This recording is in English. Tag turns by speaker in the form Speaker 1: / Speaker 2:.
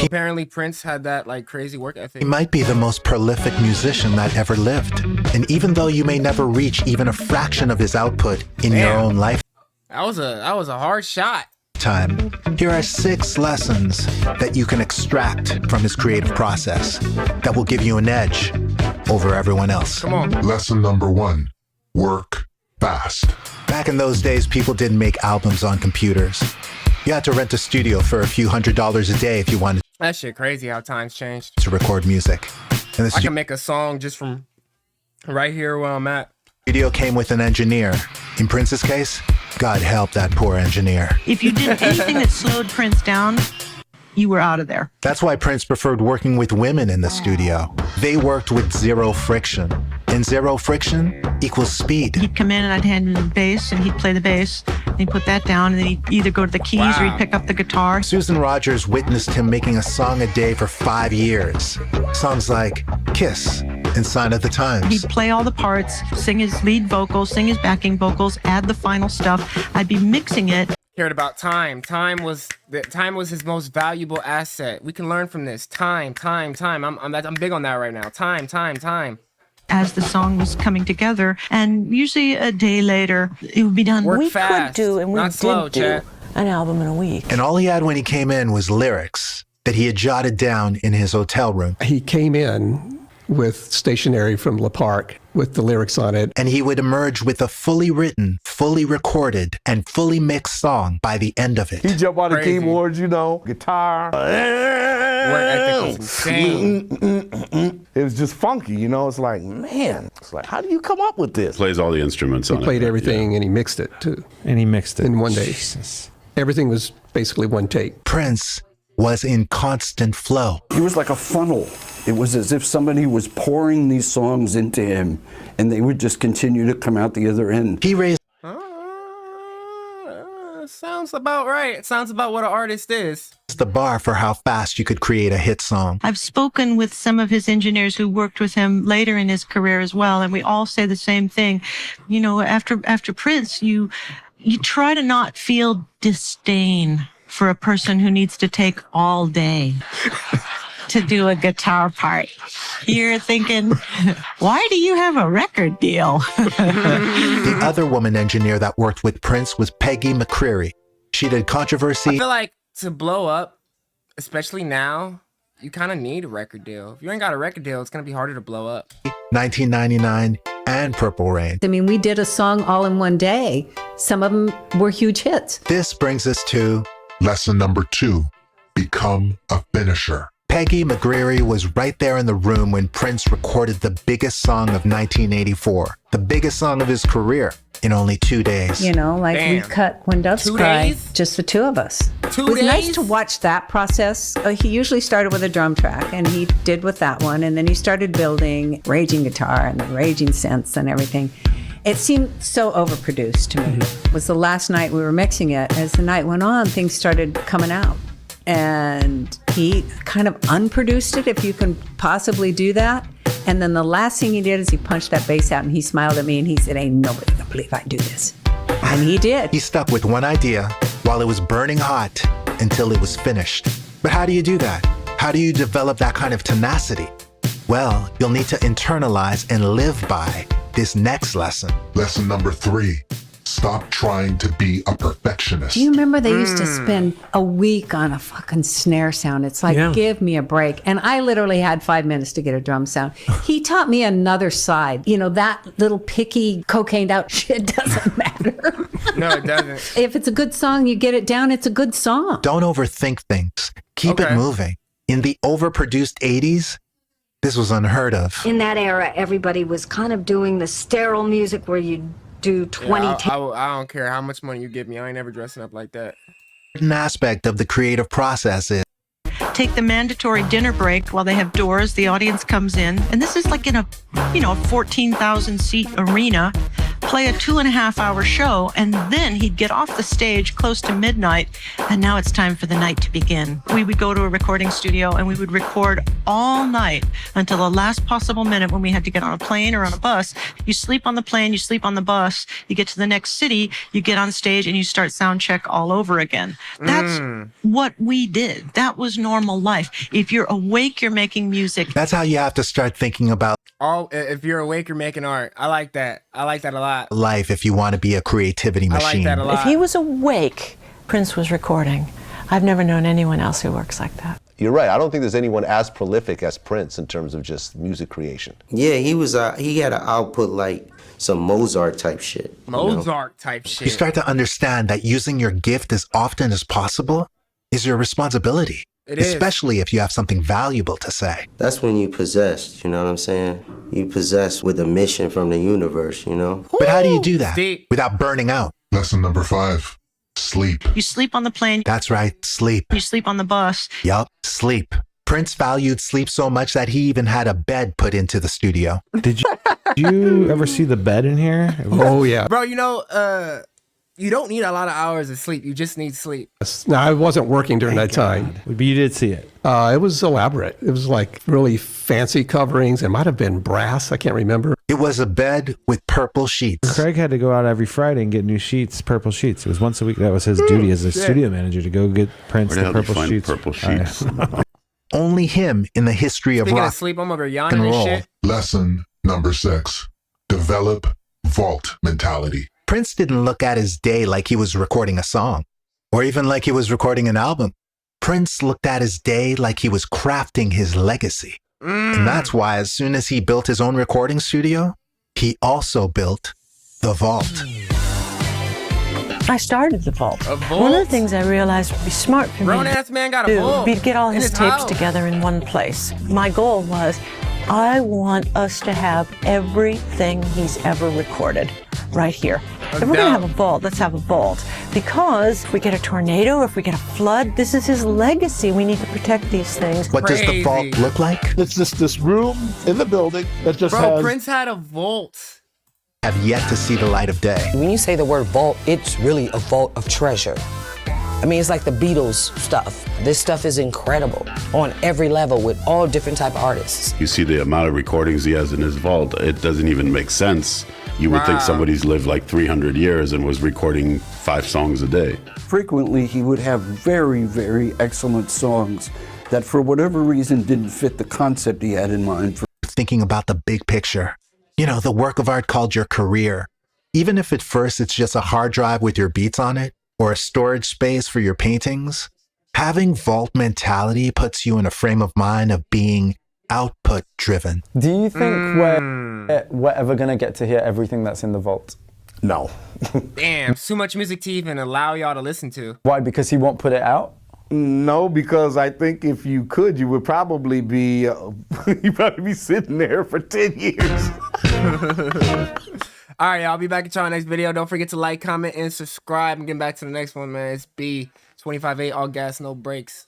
Speaker 1: Apparently Prince had that like crazy work ethic.
Speaker 2: He might be the most prolific musician that ever lived. And even though you may never reach even a fraction of his output in your own lifetime,
Speaker 1: That was a hard shot.
Speaker 2: here are 6 lessons that you can extract from his creative process that will give you an edge over everyone else.
Speaker 1: Come on.
Speaker 3: Lesson number 1, work fast.
Speaker 2: Back in those days, people didn't make albums on computers. You had to rent a studio for a few $100s a day if you wanted
Speaker 1: That shit crazy how times changed.
Speaker 2: to record music. And the
Speaker 1: I can make a song just from right here where I'm at.
Speaker 2: studio came with an engineer. In Prince's case, God help that poor engineer.
Speaker 4: If you did anything that slowed Prince down, you were out of there.
Speaker 2: That's why Prince preferred working with women in the studio. They worked with 0 friction. And 0 friction equals speed.
Speaker 4: He'd come in and I'd hand him the bass and he'd play the bass. And he'd put that down and then he'd either go to the keys or he'd pick up the guitar.
Speaker 2: Susan Rogers witnessed him making a song a day for 5 years. Songs like Kiss and Sign of the Times.
Speaker 4: He'd play all the parts, sing his lead vocals, sing his backing vocals, add the final stuff. I'd be mixing it.
Speaker 1: Cared about time. Time was his most valuable asset. We can learn from this. Time. I'm big on that right now. Time.
Speaker 4: As the song was coming together, and usually a day later, it would be done.
Speaker 1: Work fast,
Speaker 5: could do, and we
Speaker 1: not slow,
Speaker 5: did
Speaker 1: chat.
Speaker 5: do an album in a week.
Speaker 2: And all he had when he came in was lyrics that he had jotted down in his hotel room.
Speaker 6: He came in with stationery from Le Parc with the lyrics on it.
Speaker 2: And he would emerge with a fully written, fully recorded, and fully mixed song by the end of it.
Speaker 7: He jump on the
Speaker 1: Crazy.
Speaker 7: keyboards, you know, guitar.
Speaker 1: Work ethic was insane.
Speaker 7: It was just funky, you know. It's like, man, it's like, how do you come up with this?
Speaker 8: Plays all the instruments on it.
Speaker 6: He played everything and he mixed it too
Speaker 9: And he mixed it.
Speaker 6: in one day.
Speaker 9: Jesus.
Speaker 6: Everything was basically one take.
Speaker 2: Prince was in constant flow.
Speaker 10: He was like a funnel. It was as if somebody was pouring these songs into him and they would just continue to come out the other end.
Speaker 2: He raised
Speaker 1: Sounds about right. It sounds about what an artist is.
Speaker 2: the bar for how fast you could create a hit song.
Speaker 4: I've spoken with some of his engineers who worked with him later in his career as well, and we all say the same thing. You know, after Prince, you try to not feel disdain for a person who needs to take all day to do a guitar part. You're thinking, why do you have a record deal?
Speaker 2: The other woman engineer that worked with Prince was Peggy McCreary. She did
Speaker 1: I
Speaker 2: Controversy.
Speaker 1: feel like to blow up, especially now, you kind of need a record deal. If you ain't got a record deal, it's going to be harder to blow up.
Speaker 2: 1999, and Purple Rain.
Speaker 11: I mean, we did a song all in one day. Some of them were huge hits.
Speaker 2: This brings us to
Speaker 3: Lesson number 2, become a finisher.
Speaker 2: Peggy McCreary was right there in the room when Prince recorded the biggest song of 1984, the biggest song of his career, in only 2 days.
Speaker 11: You know, like we
Speaker 1: Damn.
Speaker 11: cut When Doves
Speaker 1: 2
Speaker 11: Cry,
Speaker 1: days?
Speaker 11: just the 2 of us.
Speaker 1: 2
Speaker 11: It was nice
Speaker 1: days?
Speaker 11: to watch that process. He usually started with a drum track, and he did with that one, and then he started building raging guitar and the raging synths and everything. It seemed so overproduced to me. It was the last night we were mixing it. As the night went on, things started coming out. And he kind of unproduced it, if you can possibly do that. And then the last thing he did is he punched that bass out and he smiled at me and he said, "Ain't nobody gonna believe I do this." And he did.
Speaker 2: He stuck with one idea while it was burning hot until it was finished. But how do you do that? How do you develop that kind of tenacity? Well, you'll need to internalize and live by this next lesson.
Speaker 3: Lesson number 3, stop trying to be a perfectionist.
Speaker 11: Do you remember they used to spend a week on a fucking snare sound? It's like, give me a break. And I literally had 5 minutes to get a drum sound. He taught me another side. You know, that little picky, cocained out shit doesn't matter.
Speaker 1: No, it doesn't.
Speaker 11: If it's a good song, you get it down, it's a good song.
Speaker 2: Don't overthink things. Keep it moving. In the overproduced 80s, this was unheard of.
Speaker 12: In that era, everybody was kind of doing the sterile music where you do 20
Speaker 1: I don't care how much money you give me. I ain't ever dressing up like that.
Speaker 2: An aspect of the creative process is
Speaker 4: Take the mandatory dinner break while they have doors, the audience comes in, and this is like in a 14,000 seat arena. play a 2.5-hour show, and then he'd get off the stage close to midnight, and now it's time for the night to begin. We would go to a recording studio and we would record all night until the last possible minute when we had to get on a plane or on a bus. You sleep on the plane, you sleep on the bus, you get to the next city, you get on stage and you start sound check all over again. That's what we did. That was normal life. If you're awake, you're making music.
Speaker 2: That's how you have to start thinking about
Speaker 1: If you're awake, you're making art. I like that. I like that a lot.
Speaker 2: life if you want to be a creativity
Speaker 1: I
Speaker 2: machine.
Speaker 1: like that a lot.
Speaker 5: If he was awake, Prince was recording. I've never known anyone else who works like that.
Speaker 8: You're right. I don't think there's anyone as prolific as Prince in terms of just music creation.
Speaker 9: Yeah, he had an output like some Mozart type shit.
Speaker 1: Mozart type shit.
Speaker 2: You start to understand that using your gift as often as possible is your responsibility.
Speaker 1: It is.
Speaker 2: Especially if you have something valuable to say.
Speaker 9: That's when you possessed, you know what I'm saying? You possessed with a mission from the universe, you know?
Speaker 2: But how do you do that
Speaker 1: Deep.
Speaker 2: without burning out?
Speaker 3: Lesson number 5, sleep.
Speaker 4: You sleep on the plane,
Speaker 2: That's right, sleep.
Speaker 4: you sleep on the bus.
Speaker 2: Yup, sleep. Prince valued sleep so much that he even had a bed put into the studio.
Speaker 13: Did you ever see the bed in here?
Speaker 6: Oh, yeah.
Speaker 1: Bro, you don't need a lot of hours of sleep. You just need sleep.
Speaker 6: No, I wasn't working during that time.
Speaker 13: But you did see it.
Speaker 6: It was elaborate. It was like really fancy coverings. It might have been brass. I can't remember.
Speaker 2: It was a bed with purple sheets.
Speaker 13: Craig had to go out every Friday and get new sheets, purple sheets. It was once a week. That was his duty as a studio manager, to go get Prince the purple sheets.
Speaker 8: Purple sheets.
Speaker 2: Only him in the history of
Speaker 1: Speaking
Speaker 2: rock
Speaker 1: of sleep, I'm over
Speaker 2: and
Speaker 1: yawning and
Speaker 2: roll.
Speaker 1: shit.
Speaker 3: Lesson number 6, develop vault mentality.
Speaker 2: Prince didn't look at his day like he was recording a song, or even like he was recording an album. Prince looked at his day like he was crafting his legacy. And that's why as soon as he built his own recording studio, he also built the vault.
Speaker 5: I started the vault.
Speaker 1: A vault?
Speaker 5: One of the things I realized would be smart for me
Speaker 1: Grown-ass man got a
Speaker 5: to
Speaker 1: vault
Speaker 5: be to get all
Speaker 1: in
Speaker 5: his
Speaker 1: his
Speaker 5: tapes
Speaker 1: house.
Speaker 5: together in one place. My goal was, I want us to have everything he's ever recorded right here. If we're going to have a vault, let's have a vault. Because if we get a tornado, if we get a flood, this is his legacy. We need to protect these things.
Speaker 2: What does the vault look like?
Speaker 14: It's just this room in the building that just
Speaker 1: Bro,
Speaker 14: has...
Speaker 1: Prince had a vault.
Speaker 2: Have yet to see the light of day.
Speaker 15: When you say the word vault, it's really a vault of treasure. I mean, it's like the Beatles stuff. This stuff is incredible on every level with all different type of artists.
Speaker 16: You see the amount of recordings he has in his vault, it doesn't even make sense. You would think somebody's lived like 300 years and was recording 5 songs a day.
Speaker 10: Frequently, he would have very, very excellent songs that for whatever reason didn't fit the concept he had in mind.
Speaker 2: Thinking about the big picture. You know, the work of art called your career. Even if at first it's just a hard drive with your beats on it, or a storage space for your paintings, having vault mentality puts you in a frame of mind of being output driven.
Speaker 17: Do you think we're ever going to get to hear everything that's in the vault?
Speaker 14: No.
Speaker 1: Damn, too much music to even allow y'all to listen to.
Speaker 17: Why? Because he won't put it out?
Speaker 14: No, because I think if you could, you would probably be you'd probably be sitting there for 10 years.
Speaker 1: All right, I'll be back at y'all next video. Don't forget to like, comment, and subscribe. I'm getting back to the next one, man. It's B 25-8, all gas, no brakes.